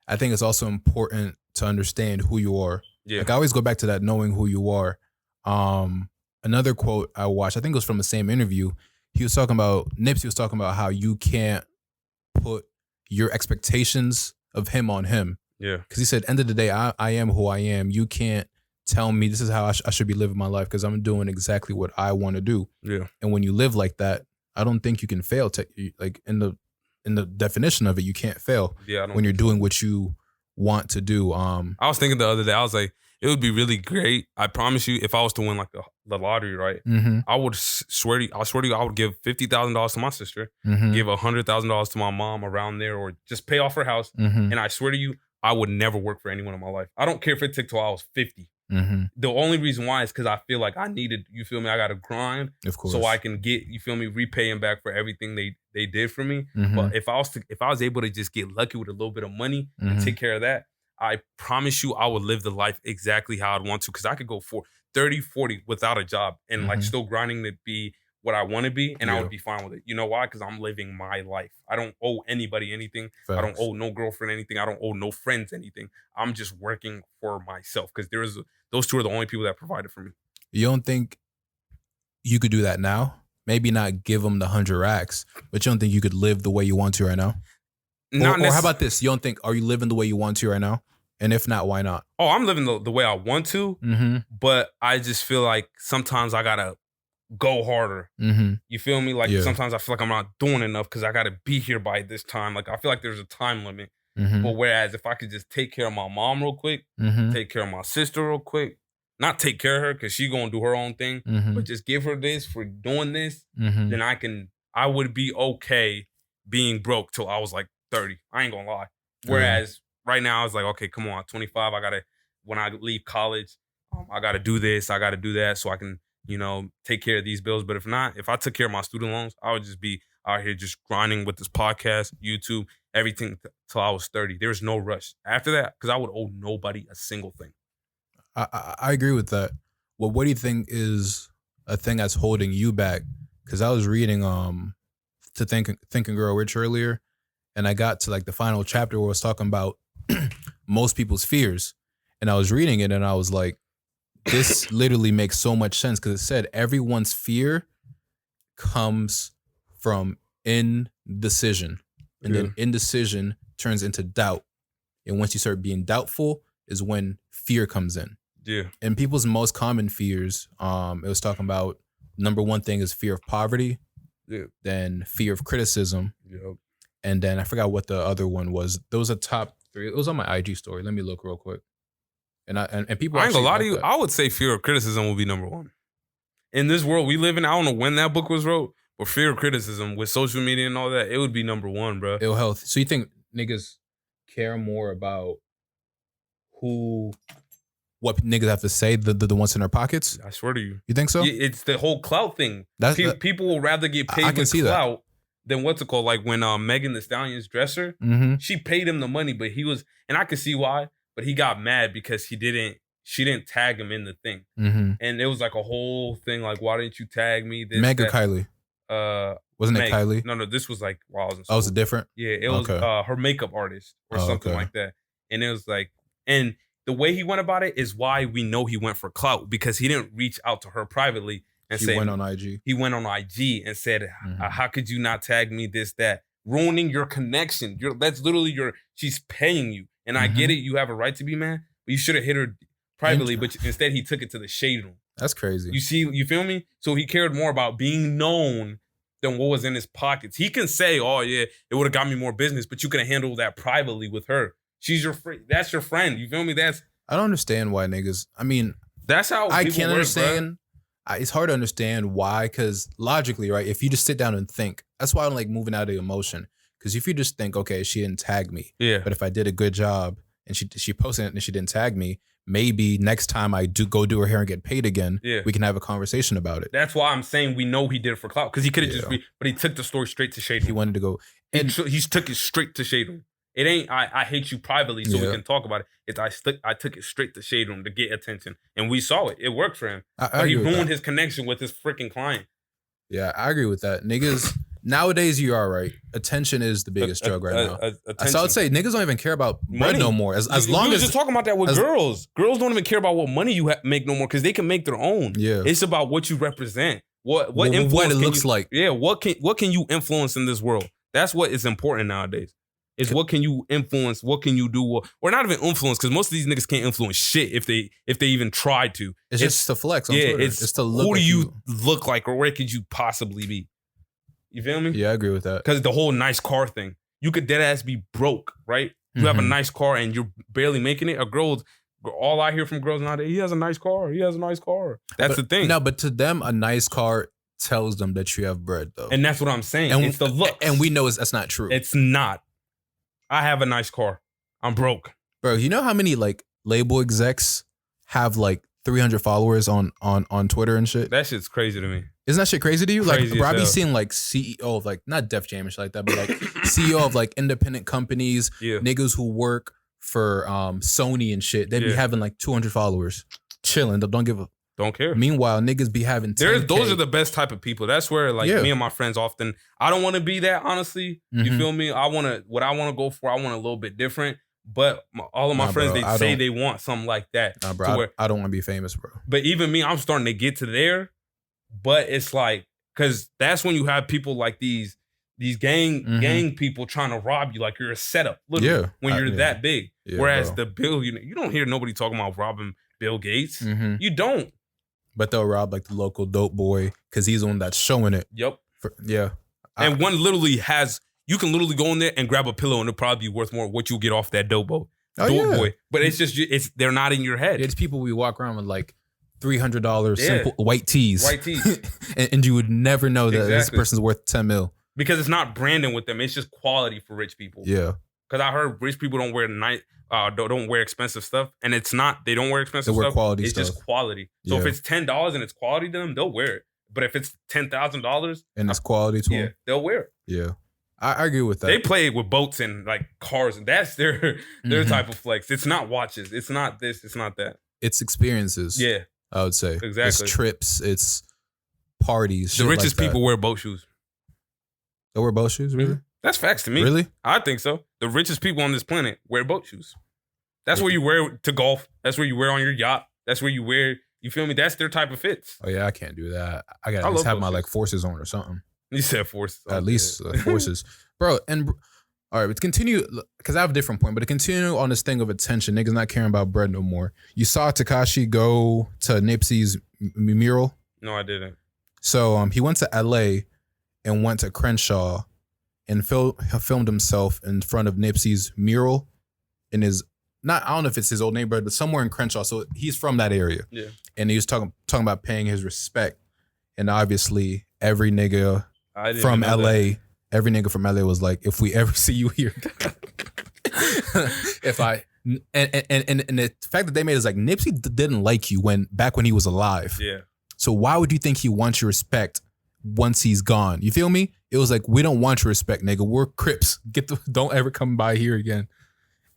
I think it's also important to understand who you are. Yeah. Like I always go back to that, knowing who you are. Another quote I watched, I think it was from the same interview. Nipsey was talking about how you can't put your expectations of him on him. Yeah. Because he said, end of the day, I am who I am. You can't tell me this is how I should be living my life because I'm doing exactly what I want to do. Yeah. And when you live like that, I don't think you can fail. Like in the definition of it, you can't fail when you're doing what you want to do. I was thinking the other day, I was like, it would be really great. I promise you, if I was to win like the lottery, right? Mm-hmm. I swear to you, I would give $50,000 to my sister, Mm-hmm. give $100,000 to my mom around there, or just pay off her house. Mm-hmm. And I swear to you, I would never work for anyone in my life. I don't care if it took till I was 50. Mm-hmm. The only reason why is because I feel like I needed, you feel me? I got to grind, Of course, so I can get, you feel me, repaying back for everything they did for me. Mm-hmm. But if I was able to just get lucky with a little bit of money Mm-hmm. and take care of that, I promise you I would live the life exactly how I'd want to, because I could go for 30, 40 without a job and like Mm-hmm. still grinding to be what I want to be, and I Yeah. would be fine with it. You know why? Because I'm living my life. I don't owe anybody anything. I don't Facts. owe no girlfriend anything. I don't owe no friends anything. I'm just working for myself, because those two are the only people that provided for me. You don't think you could do that now? Maybe not give them the 100 racks, but you don't think you could live the way you want to right now? Or how about this? You don't think, are you living the way you want to right now? And if not, why not? Oh, I'm living the way I want to, Mm-hmm. but I just feel like sometimes I gotta go harder. Mm-hmm. You feel me? Like Yeah. sometimes I feel like I'm not doing enough because I gotta be here by this time. Like I feel like there's a time limit. Mm-hmm. But whereas if I could just take care of my mom real quick, Mm-hmm. take care of my sister real quick, not take care of her because she gonna do her own thing, Mm-hmm. but just give her this for doing this, Mm-hmm. then I would be okay being broke till I was like 30. I ain't gonna lie. Whereas right now I was like, okay, come on, 25, when I leave college, I gotta do this, I gotta do that so I can, take care of these bills. But if I took care of my student loans, I would just be out here just grinding with this podcast, YouTube, everything till I was 30. There's no rush after that because I would owe nobody a single thing. I agree with that. Well, what do you think is a thing that's holding you back? Because I was reading to Think and Grow Rich earlier, and I got to like the final chapter where it was talking about most people's fears. And I was reading it and I was like, this literally makes so much sense, because it said everyone's fear comes from indecision. And then indecision turns into doubt. And once you start being doubtful is when fear comes in. Yeah. And people's most common fears, it was talking about number one thing is fear of poverty. Yeah. Then fear of criticism. Yep. And then I forgot what the other one was. Those are top 3. It was on my IG story. Let me look real quick. And people, I ain't gonna lie to you. that. I would say fear of criticism would be number one. In this world we live in, I don't know when that book was wrote, but fear of criticism with social media and all that, it would be number one, bro. Ill health. So you think niggas care more about what niggas have to say, the ones in their pockets? I swear to you. You think so? It's the whole clout thing. People will rather get paid I can with see clout than what's it called? Like when Megan Thee Stallion's dresser, she paid him the money, but he was, and I could see why, but he got mad because she didn't tag him in the thing. Mm-hmm. And it was like a whole thing, like, why didn't you tag me? This, Meg or that. Kylie? Wasn't Meg. it Kylie? No, this was like while I was in Oh, school. was it different? Yeah, it was her makeup artist or something like that. And it was like, and the way he went about it is why we know he went for clout, because he didn't reach out to her privately and say, he went on IG. He went on IG and said, how could you not tag me, this, that? Ruining your connection. That's literally she's paying you. And I get it, you have a right to be mad, but you should have hit her privately, but instead he took it to the shade room. That's crazy. You feel me? So he cared more about being known than what was in his pockets. He can say, oh yeah, it would have got me more business, but you could have handled that privately with her. She's your friend. That's your friend. You feel me? I don't understand why niggas, I mean, that's how I people can't work, understand. It's hard to understand why, because logically, right, if you just sit down and think, that's why I don't like moving out of emotion. Because if you just think, okay, she didn't tag me, but if I did a good job and she posted it and she didn't tag me, maybe next time I do her hair and get paid again, we can have a conversation about it. That's why I'm saying we know he did it for clout, because he could have but he took the story straight to shade room. He wanted to go, and he took it straight to shade room. It ain't I hate you privately so we can talk about it. It's I took it straight to shade room to get attention, and we saw it. It worked for him. But he ruined his connection with his freaking client. Yeah, I agree with that. Niggas Nowadays, you are right. Attention is the biggest drug right now. So I would say niggas don't even care about bread no more. As long as we were just talking about that with girls. Girls don't even care about what money you make no more because they can make their own. Yeah, it's about what you represent. What influence what it looks like. Yeah, what can you influence in this world? That's what is important nowadays. Is what can you influence? What can you do? Or not even influence, because most of these niggas can't influence shit if they even tried to. It's just to flex on Twitter. It's to look. Who do you look like, or where could you possibly be? You feel me? Yeah, I agree with that. Because the whole nice car thing, you could dead ass be broke, right? You have a nice car and you're barely making it. All I hear from girls nowadays, he has a nice car. He has a nice car. That's the thing. No, but to them, a nice car tells them that you have bread, though. And that's what I'm saying. And it's the look. And we know that's not true. It's not. I have a nice car. I'm broke. Bro, you know how many like label execs have like 300 followers on Twitter and shit? That shit's crazy to me. Isn't that shit crazy to you? Crazy like, bro, I be seeing like CEO of like, not Def Jam and shit like that, but like CEO of like independent companies, niggas who work for Sony and shit. They be having like 200 followers, chilling. Don't care. Meanwhile, niggas be having 10K. Those are the best type of people. That's where like me and my friends often. I don't want to be that, honestly. You feel me? What I want to go for. I want a little bit different. But all of my friends, they say they want something like that. Nah, bro, I don't want to be famous, bro. But even me, I'm starting to get to there. But it's like, because that's when you have people like these gang people trying to rob you, like you're a setup. Literally, when you're that big. Whereas the billionaire, you don't hear nobody talking about robbing Bill Gates. You don't. But they'll rob like the local dope boy because he's the one that's showing it. Yep. And one literally has, you can literally go in there and grab a pillow and it'll probably be worth more what you'll get off that dope boy. But it's just, they're not in your head. It's people we walk around with like $300 simple white tees. and you would never know that this person's worth 10 mil. Because it's not branding with them. It's just quality for rich people. Yeah. Because I heard rich people don't wear don't wear expensive stuff, and it's not. They don't wear expensive stuff. Quality it's stuff. Just quality. So if it's $10 and it's quality to them, they'll wear it. But if it's $10,000 and it's quality to them, they'll wear it. Yeah, I agree with that. They play with boats and like cars, and that's their type of flex. It's not watches. It's not this. It's not that. It's experiences. Yeah, I would say exactly. It's trips. It's parties. The richest people wear boat shoes. They wear boat shoes, really? That's facts to me. Really? I think so. The richest people on this planet wear boat shoes. That's where you wear to golf. That's where you wear on your yacht. That's where you wear, you feel me? That's their type of fits. Oh yeah, I can't do that. I gotta at least have my like forces on or something. You said forces. At least forces. Bro, and all right, let's continue, because I have a different point, but to continue on this thing of attention, niggas not caring about bread no more. You saw Tekashi go to Nipsey's mural? No, I didn't. So he went to LA and went to Crenshaw and filmed himself in front of Nipsey's mural in his, I don't know if it's his old neighborhood, but somewhere in Crenshaw. So he's from that area. Yeah. And he was talking about paying his respect. And obviously every nigga from LA, every nigga from LA was like, if we ever see you here, and the fact that they made it is like, Nipsey didn't like you back when he was alive. Yeah. So why would you think he wants your respect once he's gone? You feel me? It was like, we don't want your respect, nigga. We're Crips. Don't ever come by here again.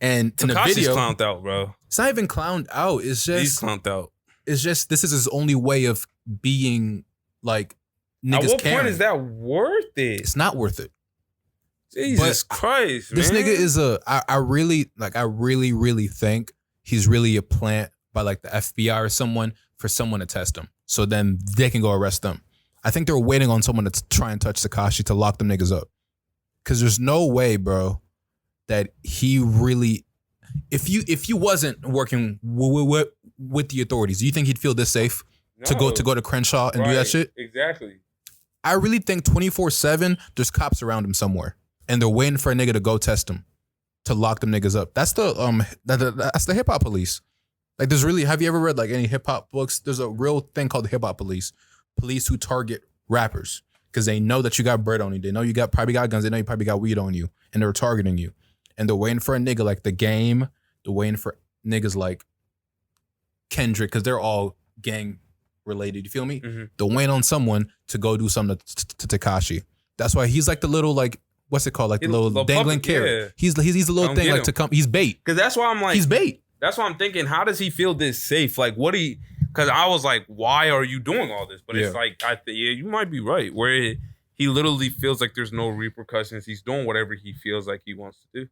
And in the video, clowned out, bro. It's not even clowned out. It's just he's clowned out. It's just, this is his only way of being like niggas. At what point is that worth it? It's not worth it. Jesus Christ, man. This nigga is I really think he's really a plant by like the FBI or someone for someone to test him. So then they can go arrest them. I think they're waiting on someone to try and touch Tekashi to lock them niggas up. Cause there's no way, bro, that he really, if you wasn't working with the authorities, do you think he'd feel this safe to go to Crenshaw and do that shit? Exactly. I really think 24/7 there's cops around him somewhere, and they're waiting for a nigga to go test him, to lock them niggas up. That's the hip hop police. Like, there's really, have you ever read like any hip hop books? There's a real thing called the hip hop police who target rappers because they know that you got bread on you. They know you probably got guns. They know you probably got weed on you, and they're targeting you. And they're waiting for a nigga like The Game. They're waiting for niggas like Kendrick, because they're all gang related. You feel me? Mm-hmm. They're waiting on someone to go do something to Tekashi. That's why he's like the little, like, what's it called? Like the little dangling carrot. Yeah. He's the little thing like to come. He's bait. Because that's why I'm like, he's bait. That's why I'm thinking, how does he feel this safe? Like, because I was like, why are you doing all this? But it's like, you might be right. Where he literally feels like there's no repercussions. He's doing whatever he feels like he wants to do.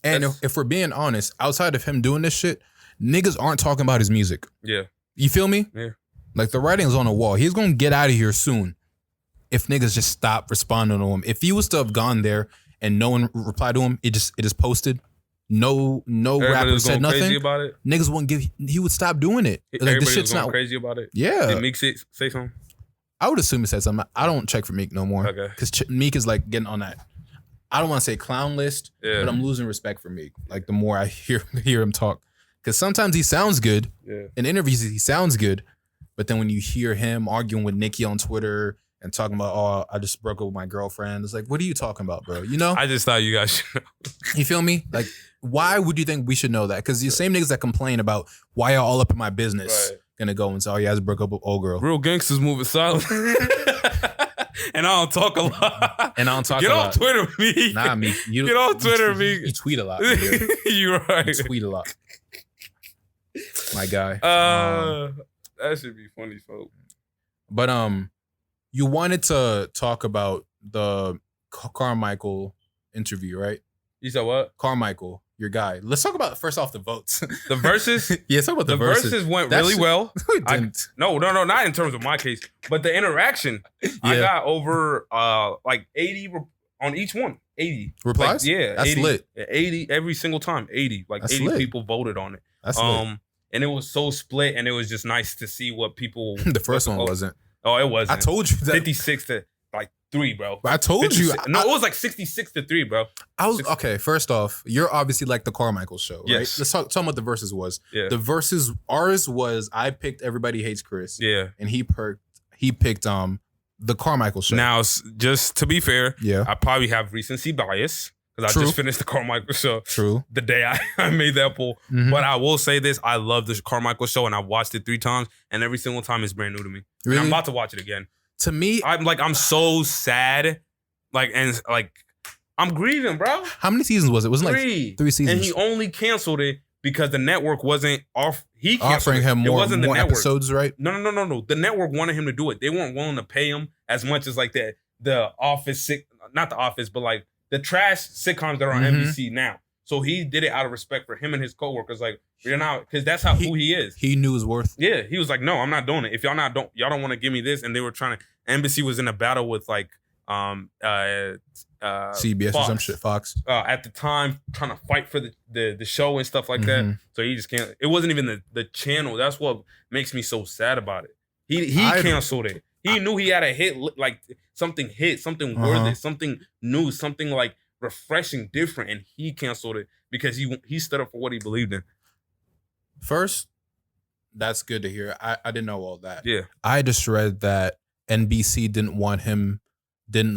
And if we're being honest, outside of him doing this shit, niggas aren't talking about his music. Yeah. You feel me? Yeah. Like the writing's on the wall. He's gonna get out of here soon if niggas just stop responding to him. If he was to have gone there and no one replied to him, it just posted. No rapper said nothing. Crazy about it. Niggas wouldn't give. He would stop doing it. Like this shit's not crazy about it. Yeah. Did Meek say something? I would assume he said something. I don't check for Meek no more. Okay. Because Meek is like getting on that. I don't want to say clown list, Yeah. but I'm losing respect for Meek. Like the more I hear him talk, because sometimes he sounds good. Yeah. In interviews, he sounds good, but then when you hear him arguing with Nicki on Twitter and talking about, oh, I just broke up with my girlfriend, it's like, what are you talking about, bro? You know? I just thought you guys should know. You feel me? Like, why would you think we should know that? Because the same niggas that complain about why y'all all up in my business gonna go and say, oh, yeah, I just broke up with old girl. Real gangsters moving silent. And I don't talk a lot. And I don't talk Get a off lot. Twitter, me. Nah, me. Get off Twitter, me. You tweet a lot. Dude. You're right. You tweet a lot. My guy. That should be funny, folks. But you wanted to talk about the Carmichael interview, right? You said what? Carmichael, your guy. Let's talk about first off the votes. The verses? Yeah, let's talk about the verses went really well. No, No, not in terms of my case, but the interaction. Yeah. I got over like 80 on each one. 80 replies. Like, yeah, that's 80, lit. 80 every single time. 80, like that's 80 lit. People voted on it. That's lit. And it was so split, and it was just nice to see what people. The first one wasn't. Oh, it wasn't. I told you that 56 to like 3, bro. I told 56, you. No, it was like 66 to 3, bro. I was okay. First off, you're obviously like the Carmichael show, right? Yes. Let's talk about the verses was. Yeah. The verses ours was I picked Everybody Hates Chris. Yeah. And he picked the Carmichael show. Now, just to be fair, yeah, I probably have recency bias because I just finished the Carmichael show. True. The day I made that poll. Mm-hmm. But I will say this: I love the Carmichael show, and I watched it 3 times, and every single time it's brand new to me. Really? And I'm about to watch it again. To me, I'm so sad, I'm grieving, bro. How many seasons was it? It wasn't 3. Like 3 seasons. And he only canceled it because the network wasn't off. He offering him more episodes, right? No. The network wanted him to do it. They weren't willing to pay him as much as like the Office, not the Office, but like the trash sitcoms that are on NBC now. So he did it out of respect for him and his coworkers. Like, you're not, because that's who he is. He knew his worth. Yeah, he was like, no, I'm not doing it. If y'all don't want to give me this, and they were trying to. NBC was in a battle with like CBS Fox, or some shit. Fox at the time, trying to fight for the show and stuff like that. So he just can't. It wasn't even the channel. That's what makes me so sad about it. He canceled it. He knew he had a hit, like something worthy, something new, something like refreshing, different, and he canceled it because he stood up for what he believed in. First, that's good to hear. I didn't know all that. Yeah, I just read that NBC didn't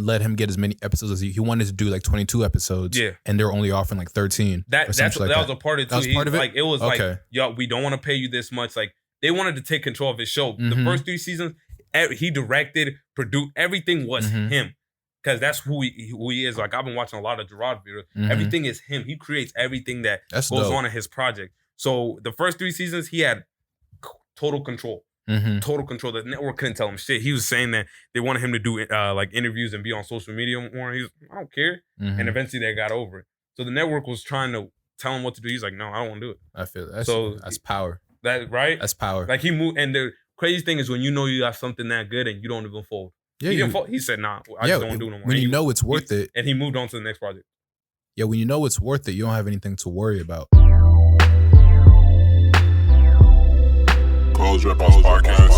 let him get as many episodes as he wanted to do, like 22 episodes. Yeah, and they're only offering like 13. That was a part of it too. That was part of it. Like it was okay. Like, yo, we don't want to pay you this much. Like they wanted to take control of his show. The first 3 seasons, he directed, produced, everything was him. Because that's who he is. Like I've been watching a lot of Gerard videos. Everything is him. He creates everything that goes on in his project. So the first 3 seasons, he had total control. Total control. The network couldn't tell him shit. He was saying that they wanted him to do like interviews and be on social media more. He's I don't care. And eventually they got over it. So the network was trying to tell him what to do. He's like, no, I don't want to do it. I feel that. That's power. That right? That's power. Like he moved. And the crazy thing is when you know you got something that good and you don't even fold. Yeah, he didn't fold. He said, nah, I just don't want to do no more. When you know it's worth it. And he moved on to the next project. Yeah, when you know it's worth it, you don't have anything to worry about. Close Rip Podcast.